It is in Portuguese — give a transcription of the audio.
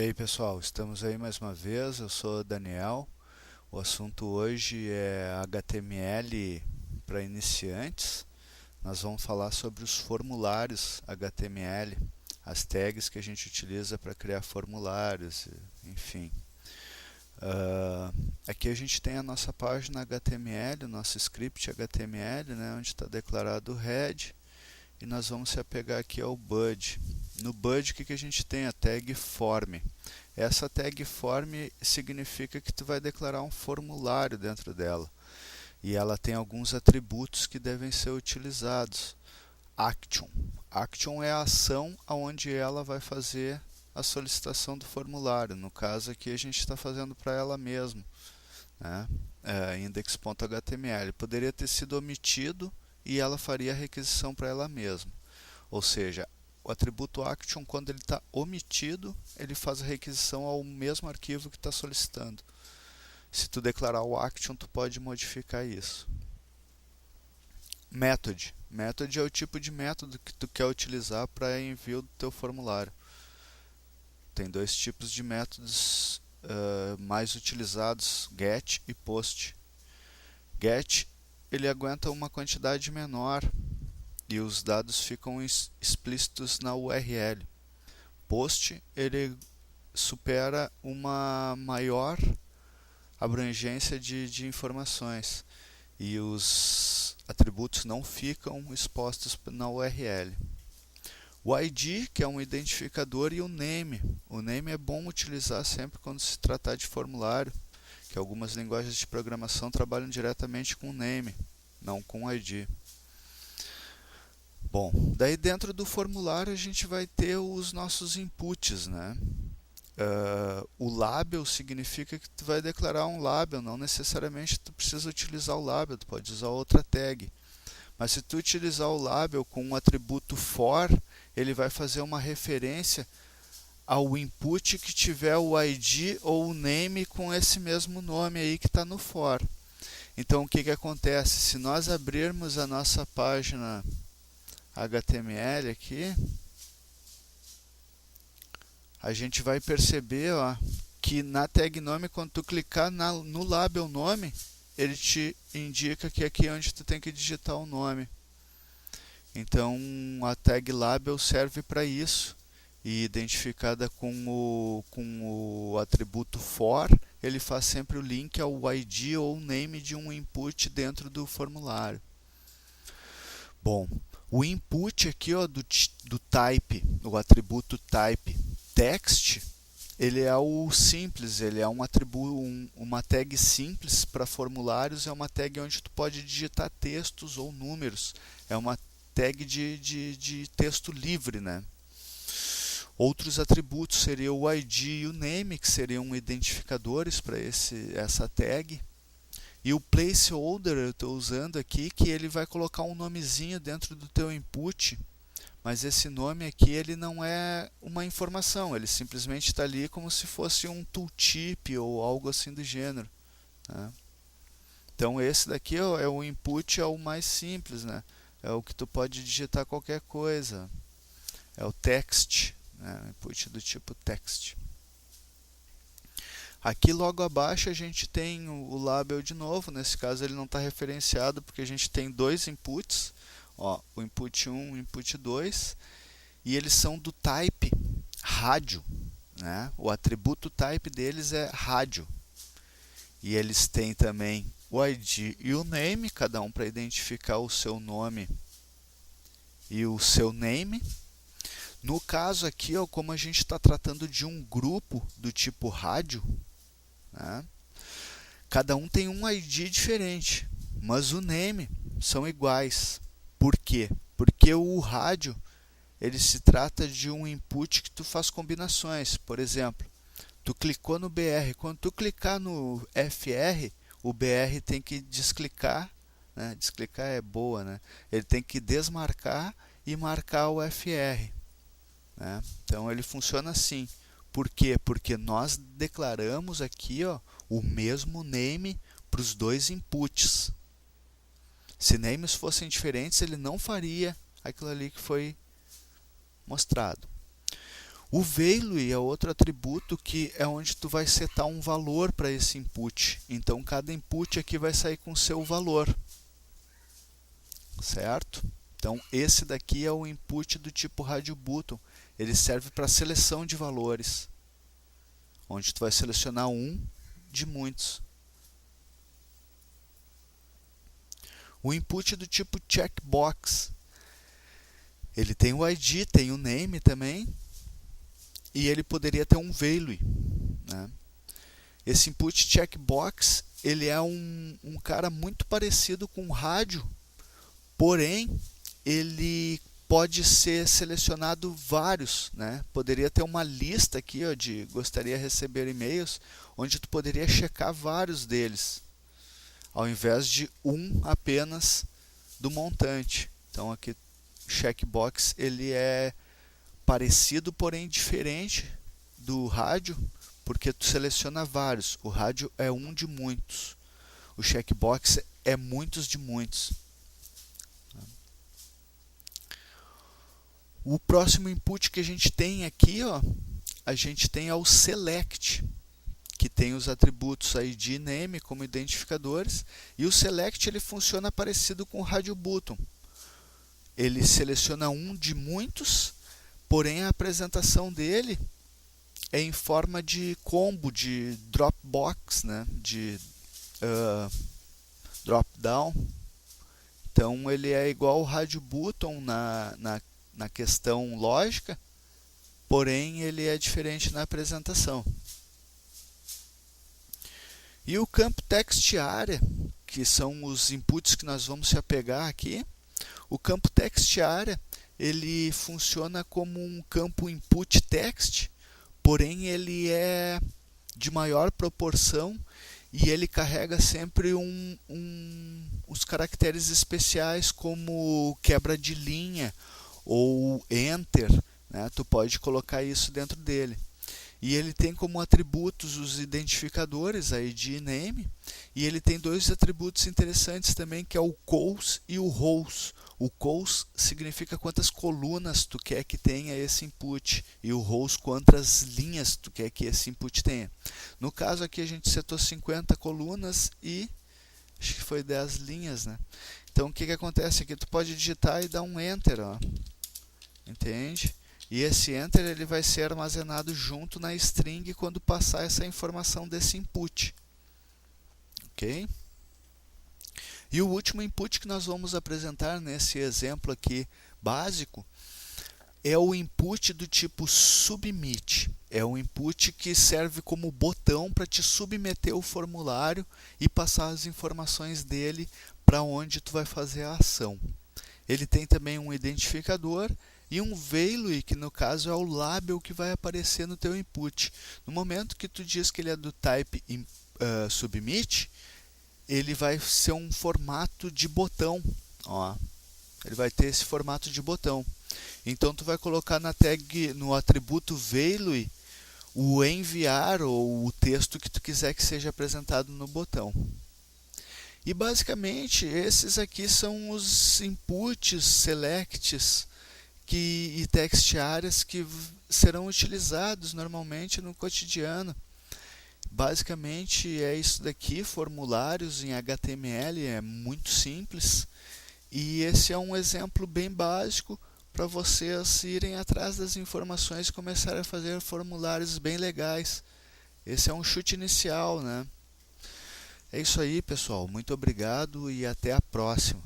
aí pessoal, estamos aí mais uma vez, eu sou o Daniel. O assunto hoje é HTML para iniciantes. Nós vamos falar sobre os formulários HTML, as tags que a gente utiliza para criar formulários, enfim. Aqui a gente tem a nossa página HTML, o nosso script HTML, né, onde está declarado o head, e nós vamos se apegar aqui ao bud. No bud, o que a gente tem? A tag form. Essa tag form significa que tu vai declarar um formulário dentro dela. E ela tem alguns atributos que devem ser utilizados. Action. Action é a ação onde ela vai fazer a solicitação do formulário. No caso aqui a gente está fazendo para ela mesma, né? Index.html. Poderia ter sido omitido e ela faria a requisição para ela mesma. Ou seja, o atributo action, quando ele está omitido, ele faz a requisição ao mesmo arquivo que está solicitando. Se tu declarar o action, tu pode modificar isso. Method. Method é o tipo de método que tu quer utilizar para envio do teu formulário. Tem dois tipos de métodos mais utilizados, get e post. Get, ele aguenta uma quantidade menor e os dados ficam explícitos na URL. Post, ele supera uma maior abrangência de informações e os atributos não ficam expostos na URL. O ID, que é um identificador, e o name. O name é bom utilizar sempre quando se tratar de formulário, que algumas linguagens de programação trabalham diretamente com name, não com ID. Bom, daí dentro do formulário a gente vai ter os nossos inputs, né? O label significa que tu vai declarar um label, não necessariamente tu precisa utilizar o label, tu pode usar outra tag. Mas se tu utilizar o label com um atributo for, ele vai fazer uma referência ao input que tiver o ID ou o name com esse mesmo nome aí que está no for. Então o que acontece? Se nós abrirmos a nossa página HTML aqui, a gente vai perceber, ó, que na tag nome, quando tu clicar no label nome, ele te indica que aqui é onde tu tem que digitar o nome. Então a tag label serve para isso, e identificada com o atributo for, ele faz sempre o link ao ID ou name de um input dentro do formulário. Bom, o input aqui, ó, do type, o atributo type text, ele é o simples, ele é um atributo, uma tag simples para formulários, é uma tag onde tu pode digitar textos ou números, é uma tag de texto livre, né? Outros atributos seriam o ID e o name, que seriam identificadores para essa tag. E o placeholder eu estou usando aqui, que ele vai colocar um nomezinho dentro do teu input, mas esse nome aqui ele não é uma informação, ele simplesmente está ali como se fosse um tooltip ou algo assim do gênero, né? Então esse daqui é o input, é o mais simples, né? É o que tu pode digitar qualquer coisa, é o text, né? Input do tipo text. Aqui logo abaixo a gente tem o label de novo, nesse caso ele não está referenciado porque a gente tem dois inputs, ó, o input 1 e o input 2, e eles são do type rádio, né? O atributo type deles é rádio. E eles têm também o ID e o name, cada um para identificar o seu nome e o seu name. No caso aqui, ó, como a gente está tratando de um grupo do tipo rádio, né? Cada um tem um ID diferente, mas o name são iguais. Por quê? Porque o rádio, ele se trata de um input que tu faz combinações. Por exemplo, tu clicou no BR, quando tu clicar no FR, o BR tem que desclicar, né? Desclicar é boa, né? Ele tem que desmarcar e marcar o FR, né? Então ele funciona assim. Por quê? Porque nós declaramos aqui, ó, o mesmo name para os dois inputs. Se names fossem diferentes, ele não faria aquilo ali que foi mostrado. O value é outro atributo que é onde tu vai setar um valor para esse input. Então, cada input aqui vai sair com seu valor, certo? Então, esse daqui é o input do tipo radio button. Ele serve para seleção de valores, onde tu vai selecionar um de muitos. O input do tipo checkbox. Ele tem o ID, tem o name também, e ele poderia ter um value, né? Esse input checkbox, ele é um cara muito parecido com o rádio, porém, ele pode ser selecionado vários, né? Poderia ter uma lista aqui, ó, de gostaria de receber e-mails, onde tu poderia checar vários deles, ao invés de um apenas do montante. Então aqui o checkbox ele é parecido, porém diferente do rádio, porque tu seleciona vários. O rádio é um de muitos. O checkbox é muitos de muitos. O próximo input que a gente tem aqui, ó, a gente tem o select, que tem os atributos ID e name como identificadores, e o select ele funciona parecido com o radio button. Ele seleciona um de muitos, porém a apresentação dele é em forma de combo, de Dropbox, né? De drop-down. Então ele é igual ao radio button na questão lógica, porém ele é diferente na apresentação. E o campo text area, que são os inputs que nós vamos se apegar aqui. O campo text area, ele funciona como um campo input text, porém ele é de maior proporção e ele carrega sempre os caracteres especiais como quebra de linha ou enter, né? Tu pode colocar isso dentro dele. E ele tem como atributos os identificadores, ID e name, e ele tem dois atributos interessantes também, que é o cous e o rows. O cous significa quantas colunas tu quer que tenha esse input, e o rows quantas linhas tu quer que esse input tenha. No caso aqui a gente setou 50 colunas e acho que foi 10 linhas, né? Então o que acontece aqui? Tu pode digitar e dar um enter, ó. Entende? E esse enter ele vai ser armazenado junto na string quando passar essa informação desse input. Ok? E o último input que nós vamos apresentar nesse exemplo aqui básico é o input do tipo submit. É um input que serve como botão para te submeter o formulário e passar as informações dele para onde tu vai fazer a ação. Ele tem também um identificador e um value, que no caso é o label que vai aparecer no teu input. No momento que tu diz que ele é do type submit, ele vai ser um formato de botão. Ó, ele vai ter esse formato de botão. Então tu vai colocar na tag, no atributo value, o enviar ou o texto que tu quiser que seja apresentado no botão. E basicamente esses aqui são os inputs, selects e text areas que serão utilizados normalmente no cotidiano. Basicamente é isso daqui, formulários em HTML, é muito simples. E esse é um exemplo bem básico para vocês irem atrás das informações e começarem a fazer formulários bem legais. Esse é um chute inicial, né? É isso aí, pessoal. Muito obrigado e até a próxima.